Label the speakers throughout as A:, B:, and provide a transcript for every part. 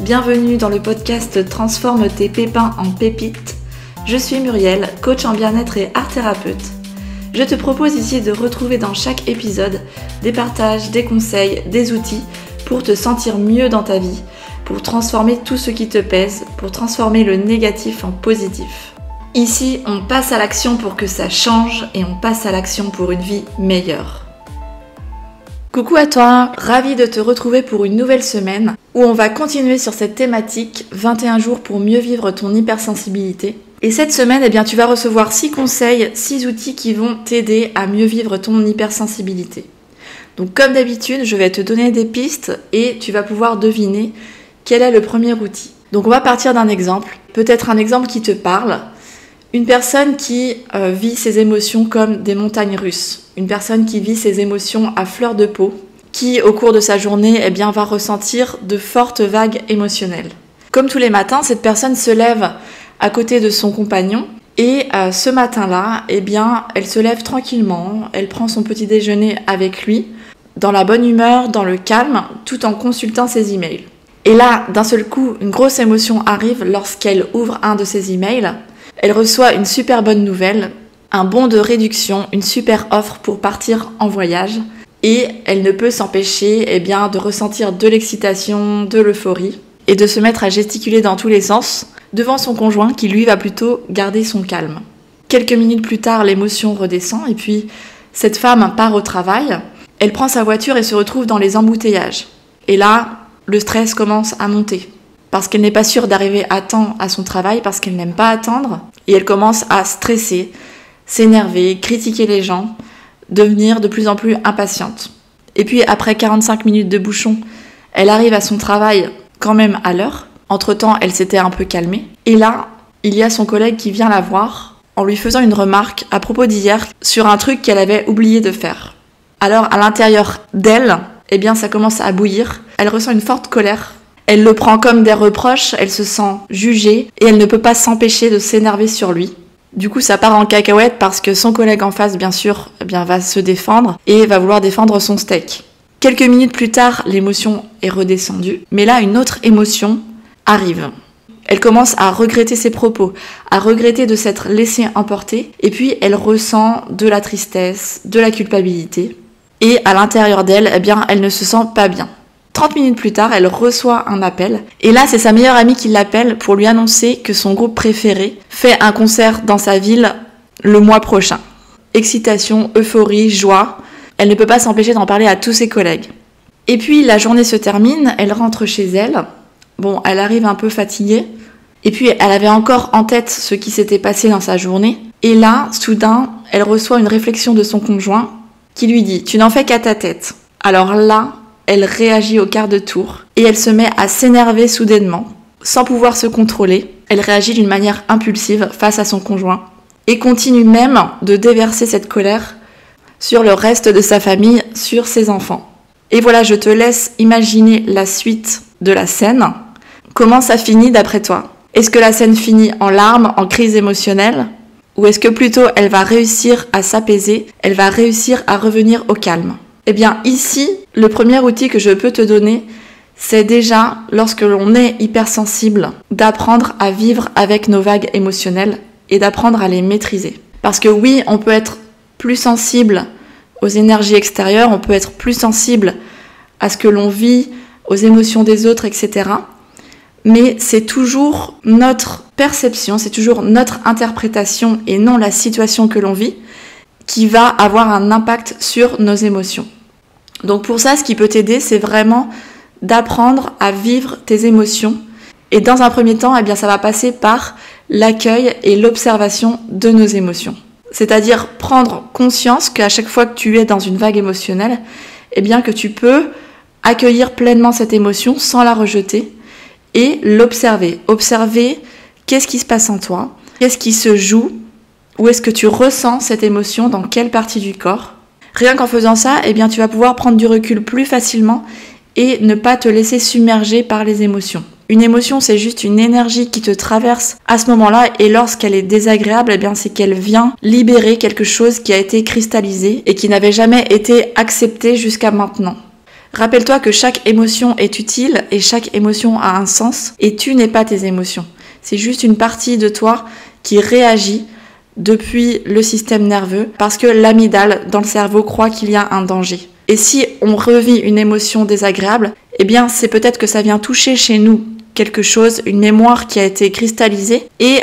A: bienvenue dans le podcast Transforme tes pépins en pépites. Je suis Muriel, coach en bien-être et art thérapeute. Je te propose ici de retrouver dans chaque épisode des partages, des conseils, des outils pour te sentir mieux dans ta vie, pour transformer tout ce qui te pèse, pour transformer le négatif en positif. Ici, on passe à l'action pour que ça change et on passe à l'action pour une vie meilleure. Coucou à toi, ravie de te retrouver pour une nouvelle semaine où on va continuer sur cette thématique 21 jours pour mieux vivre ton hypersensibilité. Et cette semaine, tu vas recevoir 6 conseils, 6 outils qui vont t'aider à mieux vivre ton hypersensibilité. Donc comme d'habitude, je vais te donner des pistes et tu vas pouvoir deviner quel est le premier outil. Donc on va partir d'un exemple, peut-être un exemple qui te parle. Une personne qui vit ses émotions comme des montagnes russes. Une personne qui vit ses émotions à fleur de peau, qui au cours de sa journée va ressentir de fortes vagues émotionnelles. Comme tous les matins, cette personne se lève à côté de son compagnon et ce matin-là, elle se lève tranquillement, elle prend son petit déjeuner avec lui, dans la bonne humeur, dans le calme, tout en consultant ses emails. Et là, d'un seul coup, une grosse émotion arrive lorsqu'elle ouvre un de ses emails. Elle reçoit une super bonne nouvelle, un bon de réduction, une super offre pour partir en voyage et elle ne peut s'empêcher de ressentir de l'excitation, de l'euphorie et de se mettre à gesticuler dans tous les sens devant son conjoint qui lui va plutôt garder son calme. Quelques minutes plus tard, l'émotion redescend et puis cette femme part au travail, elle prend sa voiture et se retrouve dans les embouteillages. Et là, le stress commence à monter. Parce qu'elle n'est pas sûre d'arriver à temps à son travail, parce qu'elle n'aime pas attendre, et elle commence à stresser, s'énerver, critiquer les gens, devenir de plus en plus impatiente. Et puis après 45 minutes de bouchon, elle arrive à son travail quand même à l'heure. Entre-temps, elle s'était un peu calmée. Et là, il y a son collègue qui vient la voir en lui faisant une remarque à propos d'hier sur un truc qu'elle avait oublié de faire. Alors à l'intérieur d'elle, ça commence à bouillir. Elle ressent une forte colère. Elle le prend comme des reproches, elle se sent jugée et elle ne peut pas s'empêcher de s'énerver sur lui. Du coup, ça part en cacahuète parce que son collègue en face, bien sûr, va se défendre et va vouloir défendre son steak. Quelques minutes plus tard, l'émotion est redescendue, mais là, une autre émotion arrive. Elle commence à regretter ses propos, à regretter de s'être laissée emporter et puis elle ressent de la tristesse, de la culpabilité et à l'intérieur d'elle, elle ne se sent pas bien. 30 minutes plus tard, elle reçoit un appel. Et là, c'est sa meilleure amie qui l'appelle pour lui annoncer que son groupe préféré fait un concert dans sa ville le mois prochain. Excitation, euphorie, joie. Elle ne peut pas s'empêcher d'en parler à tous ses collègues. Et puis, la journée se termine, elle rentre chez elle. Elle arrive un peu fatiguée. Et puis, elle avait encore en tête ce qui s'était passé dans sa journée. Et là, soudain, elle reçoit une réflexion de son conjoint qui lui dit « Tu n'en fais qu'à ta tête ». Alors là, elle réagit au quart de tour et elle se met à s'énerver soudainement, sans pouvoir se contrôler. Elle réagit d'une manière impulsive face à son conjoint et continue même de déverser cette colère sur le reste de sa famille, sur ses enfants. Et voilà, je te laisse imaginer la suite de la scène. Comment ça finit d'après toi ? Est-ce que la scène finit en larmes, en crise émotionnelle ? Ou est-ce que plutôt elle va réussir à s'apaiser, elle va réussir à revenir au calme ? Ici, le premier outil que je peux te donner, c'est déjà, lorsque l'on est hypersensible, d'apprendre à vivre avec nos vagues émotionnelles et d'apprendre à les maîtriser. Parce que oui, on peut être plus sensible aux énergies extérieures, on peut être plus sensible à ce que l'on vit, aux émotions des autres, etc. Mais c'est toujours notre perception, c'est toujours notre interprétation et non la situation que l'on vit qui va avoir un impact sur nos émotions. Donc pour ça, ce qui peut t'aider, c'est vraiment d'apprendre à vivre tes émotions. Et dans un premier temps, ça va passer par l'accueil et l'observation de nos émotions. C'est-à-dire prendre conscience qu'à chaque fois que tu es dans une vague émotionnelle, que tu peux accueillir pleinement cette émotion sans la rejeter et l'observer. Observer qu'est-ce qui se passe en toi, qu'est-ce qui se joue, où est-ce que tu ressens cette émotion, dans quelle partie du corps. Rien qu'en faisant ça, tu vas pouvoir prendre du recul plus facilement et ne pas te laisser submerger par les émotions. Une émotion, c'est juste une énergie qui te traverse à ce moment-là et lorsqu'elle est désagréable, c'est qu'elle vient libérer quelque chose qui a été cristallisé et qui n'avait jamais été accepté jusqu'à maintenant. Rappelle-toi que chaque émotion est utile et chaque émotion a un sens et tu n'es pas tes émotions. C'est juste une partie de toi qui réagit depuis le système nerveux parce que l'amygdale dans le cerveau croit qu'il y a un danger. Et si on revit une émotion désagréable, eh bien c'est peut-être que ça vient toucher chez nous quelque chose, une mémoire qui a été cristallisée et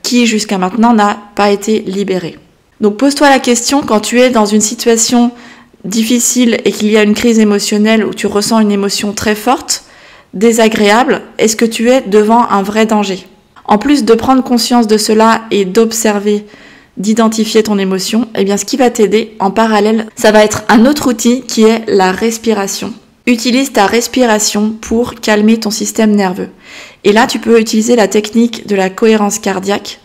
A: qui jusqu'à maintenant n'a pas été libérée. Donc pose-toi la question quand tu es dans une situation difficile et qu'il y a une crise émotionnelle où tu ressens une émotion très forte, désagréable, est-ce que tu es devant un vrai danger ? En plus de prendre conscience de cela et d'observer, d'identifier ton émotion, eh bien ce qui va t'aider en parallèle, ça va être un autre outil qui est la respiration. Utilise ta respiration pour calmer ton système nerveux. Et là, tu peux utiliser la technique de la cohérence cardiaque.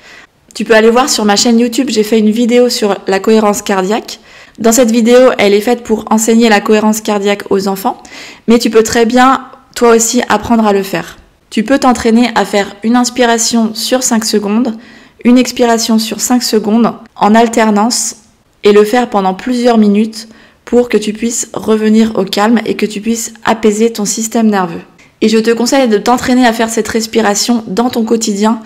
A: Tu peux aller voir sur ma chaîne YouTube, j'ai fait une vidéo sur la cohérence cardiaque. Dans cette vidéo, elle est faite pour enseigner la cohérence cardiaque aux enfants, mais tu peux très bien, toi aussi, apprendre à le faire. Tu peux t'entraîner à faire une inspiration sur 5 secondes, une expiration sur 5 secondes en alternance et le faire pendant plusieurs minutes pour que tu puisses revenir au calme et que tu puisses apaiser ton système nerveux. Et je te conseille de t'entraîner à faire cette respiration dans ton quotidien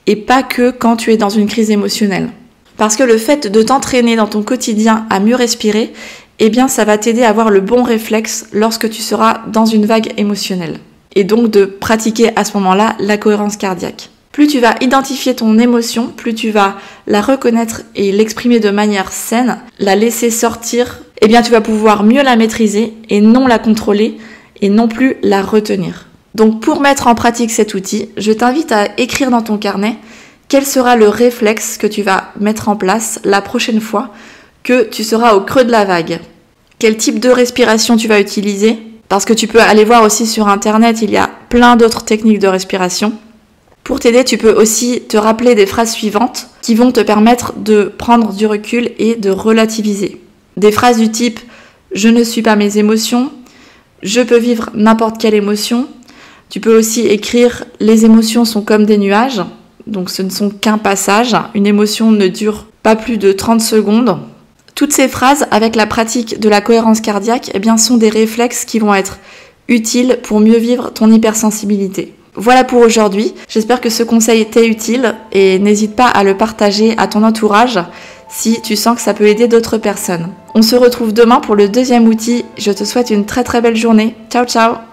A: et pas que quand tu es dans une crise émotionnelle. Parce que le fait de t'entraîner dans ton quotidien à mieux respirer, eh bien ça va t'aider à avoir le bon réflexe lorsque tu seras dans une vague émotionnelle. Et donc de pratiquer à ce moment-là la cohérence cardiaque. Plus tu vas identifier ton émotion, plus tu vas la reconnaître et l'exprimer de manière saine, la laisser sortir, eh bien tu vas pouvoir mieux la maîtriser et non la contrôler et non plus la retenir. Donc pour mettre en pratique cet outil, je t'invite à écrire dans ton carnet quel sera le réflexe que tu vas mettre en place la prochaine fois que tu seras au creux de la vague. Quel type de respiration tu vas utiliser ? Parce que tu peux aller voir aussi sur internet, il y a plein d'autres techniques de respiration. Pour t'aider, tu peux aussi te rappeler des phrases suivantes qui vont te permettre de prendre du recul et de relativiser. Des phrases du type « Je ne suis pas mes émotions »,« Je peux vivre n'importe quelle émotion ». Tu peux aussi écrire « Les émotions sont comme des nuages ». Donc ce ne sont qu'un passage. Une émotion ne dure pas plus de 30 secondes. Toutes ces phrases, avec la pratique de la cohérence cardiaque, eh bien, sont des réflexes qui vont être utiles pour mieux vivre ton hypersensibilité. Voilà pour aujourd'hui. J'espère que ce conseil t'est utile et n'hésite pas à le partager à ton entourage si tu sens que ça peut aider d'autres personnes. On se retrouve demain pour le deuxième outil. Je te souhaite une très très belle journée. Ciao ciao!